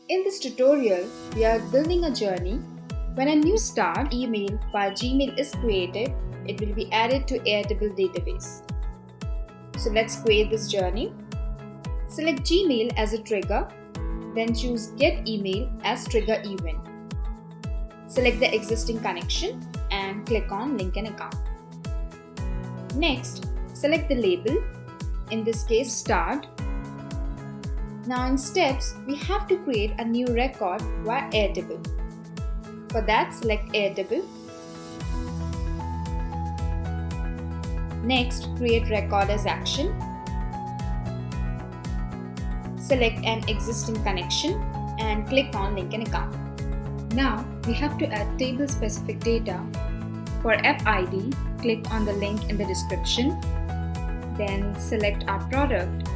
In this tutorial, we are building a journey. When a new start email via Gmail is created, it will be added to Airtable database. So let's create this journey. Select Gmail as a trigger, then choose Get Email as trigger event. Select the existing connection and click on Link an Account. Next, select the label, in this case Start. Now in steps, we have to create a new record via Airtable. For that, select Airtable. Next, create record as action. Select an existing connection and click on Link an Account. Now, we have to add table specific data. For app ID, click on the link in the description. Then select our product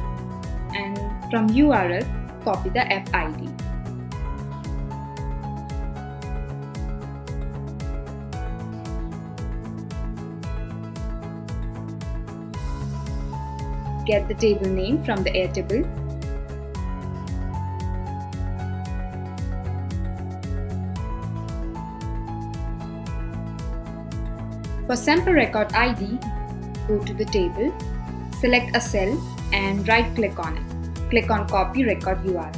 and from URL, copy the app ID. Get the table name from the Airtable. For sample record ID, go to the table, select a cell and right-click on it. Click on Copy Record URL.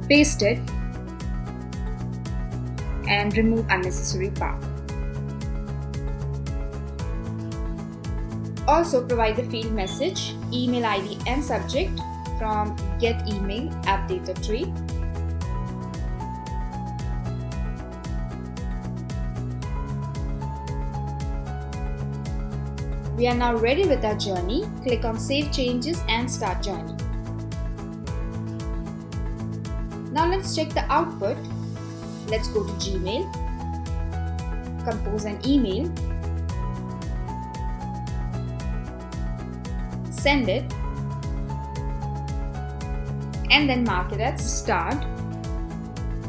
Paste it and remove unnecessary part. Also provide the field message, email ID and subject from Get Email App Data Tree. We are now ready with our journey. Click on Save Changes and Start Journey. Now let's check the output. Let's go to Gmail, compose an email, send it, and then mark it as Start.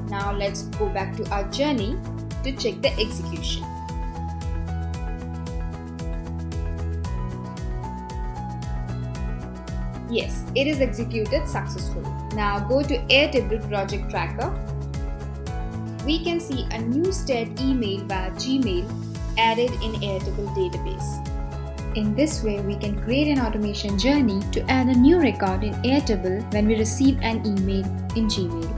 Now let's go back to our journey to check the execution. Yes, it is executed successfully. Now go to Airtable Project Tracker. We can see a new state email via Gmail added in Airtable database. In this way, we can create an automation journey to add a new record in Airtable when we receive an email in Gmail.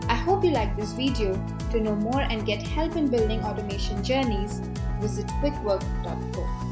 I hope you like this video. To know more and get help in building automation journeys, visit quickwork.com.